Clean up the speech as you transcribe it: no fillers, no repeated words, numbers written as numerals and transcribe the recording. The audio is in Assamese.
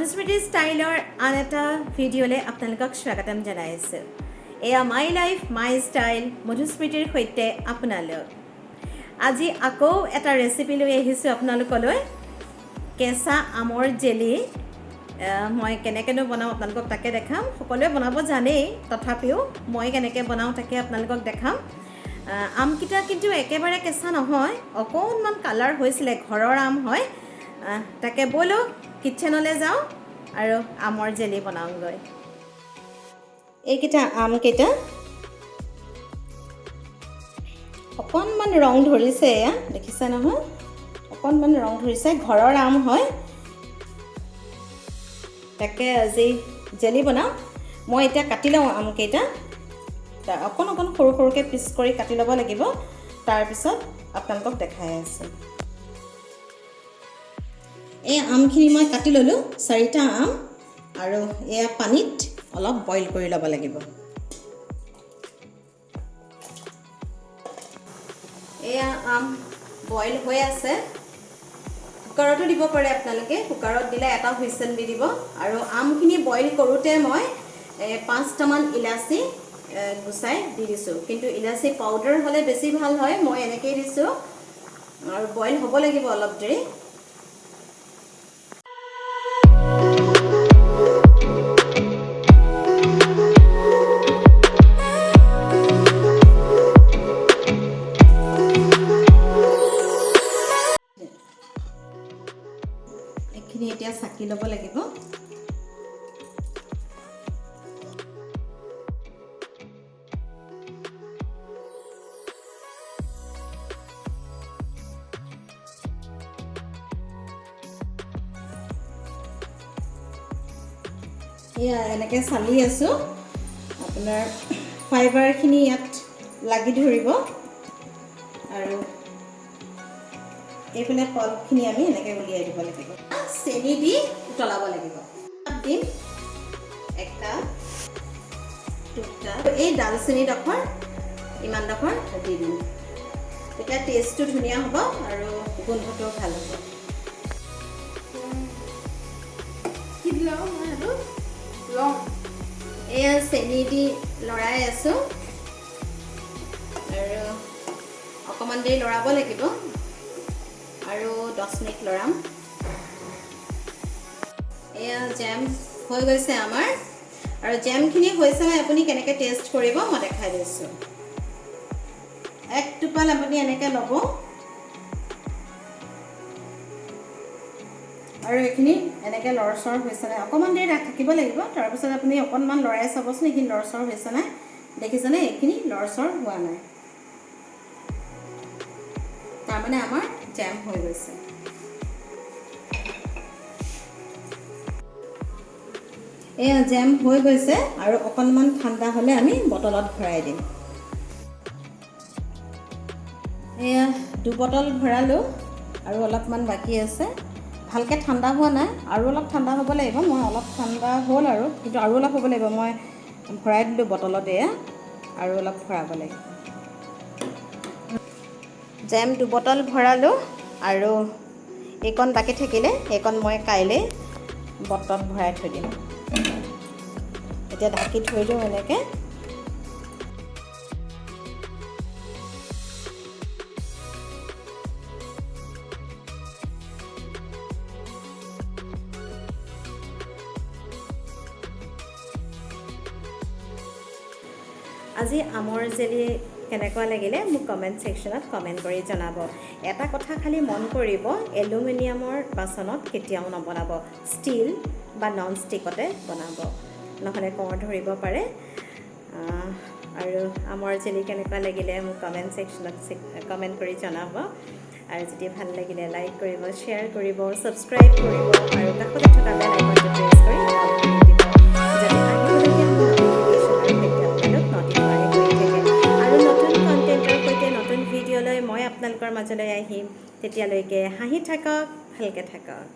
মধুস্মৃতি ষ্টাইলৰ আন এটা ভিডিঅ'লৈ আপোনালোকক স্বাগতম জনাইছোঁ। এয়া মাই লাইফ মাই ষ্টাইল মধুস্মৃতিৰ সৈতে আপোনালোক। আজি আকৌ এটা ৰেচিপি লৈ আহিছোঁ আপোনালোকলৈ। কেঁচা আমৰ জেলি মই কেনেকৈনো বনাওঁ আপোনালোকক তাকে দেখাম। সকলোৱে বনাব জানেই, তথাপিও মই কেনেকৈ বনাওঁ তাকে আপোনালোকক দেখাম। আমকেইটা কিন্তু একেবাৰে কেঁচা নহয়, অকণমান কালাৰ হৈছিলে, ঘৰৰ আম হয়। তাকে ব'লক কিটচেনলৈ যাওঁ আৰু আমৰ জেলি বনাওঁগৈ। এইকেইটা আমকেইটা অকণমান ৰং ধৰিছে, এয়া দেখিছে নহয়, অকণমান ৰং ধৰিছে, ঘৰৰ আম হয়। তাকে আজি জেলি বনাওঁ। মই এতিয়া কাটি লওঁ আমকেইটা, অকণ সৰু সৰুকৈ পিচ কৰি কাটি ল'ব লাগিব। তাৰপিছত আপোনালোকক দেখাই আছোঁ। এই আমখিনি মই কাটি ল'লোঁ, 4টা আম, আৰু এয়া পানীত অলপ বইল কৰি ল'ব লাগিব। এয়া আম বইল হৈ আছে। কুকাৰতো দিব পাৰে আপোনালোকে, কুকাৰত দিলে এটা হুইচেল দি দিব। আৰু আমখিনি বইল কৰোঁতে মই 5টামান ইলাচি গুচাই দি দিছোঁ, কিন্তু ইলাচি পাউডাৰ হ'লে বেছি ভাল হয়। মই এনেকৈয়ে দিছোঁ, আৰু বইল হ'ব লাগিব অলপ দেৰি। এইখিনি এতিয়া চাকি ল'ব লাগিব। এয়া এনেকৈ চালি আছোঁ, আপোনাৰ ফাইবাৰখিনি ইয়াত লাগি ধৰিব। আৰু এইফালে কলখিনি আমি এনেকৈ উলিয়াই দিব লাগিব। চেনি দি উতলাব লাগিব। দিম 1টা 2টা, এই ডালচেনিডোখৰ ইমানডোখৰ দি দিম। তেতিয়া টেষ্টটো ধুনীয়া হ'ব আৰু গোন্ধটোও ভাল হ'ব। এয়া চেনি দি লৰাই আছোঁ, আৰু অকণমান দেৰি লৰাব লাগিব, আৰু 10 মিনিট লৰাম। এয়া জেম হৈ গৈছে আমাৰ, আৰু জেমখিনি হৈছে নাই আপুনি কেনেকৈ টেষ্ট কৰিব মই দেখাই দিছোঁ। 1 টোপাল আপুনি এনেকৈ ল'ব, আৰু এইখিনি এনেকৈ লৰচৰ হৈছে নাই অকণমান দেৰি থাকিব লাগিব। তাৰপিছত আপুনি অকণমান লৰাই চাবচোন, এইখিনি লৰচৰ হৈছে নাই, দেখিছেনে? এইখিনি লৰচৰ হোৱা নাই, তাৰমানে আমাৰ জেম হৈ গৈছে। এয়া জেম হৈ গৈছে, আৰু অকণমান ঠাণ্ডা হ'লে আমি বটলত ভৰাই দিম। এয়া 2 বটল ভৰালোঁ, আৰু অলপমান বাকী আছে। ভালকৈ ঠাণ্ডা হোৱা নাই, আৰু অলপ ঠাণ্ডা হ'ব লাগিব। মই অলপ ঠাণ্ডা হ'ল, আৰু কিন্তু আৰু অলপ হ'ব লাগিব। মই ভৰাই দিলোঁ বটলত, এয়া আৰু অলপ ভৰাব লাগিব। জেম 2 বটল ভৰালোঁ, আৰু এইকণ বাকী থাকিলে এইকণ মই কাইলৈ বটলত ভৰাই থৈ দিম। এতিয়া ঢাকি থৈ দিওঁ এনেকৈ। আজি আমৰ জেলি কেনেকুৱা লাগিলে মোক কমেণ্ট ছেকশ্যনত কমেণ্ট কৰি জনাব। এটা কথা খালি মন কৰিব, এলুমিনিয়ামৰ বাচনত কেতিয়াও নবনাব, ষ্টীল বা নন ষ্টিকতে বনাব, নহ'লে কোঁৱৰ ধৰিব পাৰে। আৰু আমৰ জেলি কেনেকুৱা লাগিলে মোক কমেণ্ট ছেকশ্যনত কমেণ্ট কৰি জনাব। আৰু যদি ভাল লাগিলে লাইক কৰিব, শ্বেয়াৰ কৰিব, ছাবস্ক্ৰাইব কৰিব, আৰু কাষতে থকা বেল আইকনটো প্ৰেছ কৰি অল কৰি দিব, যাতে আহিবলগীয়া মোৰ নটিফিকেশ্যনৰ সৈতে আপোনালোক নটিফাই হৈ থাকে। আৰু নতুন কণ্টেণ্টৰ সৈতে নতুন ভিডিঅ'লৈ মই আপোনালোকৰ মাজলৈ আহিম। তেতিয়ালৈকে হাঁহি থাকক, ভালকৈ থাকক।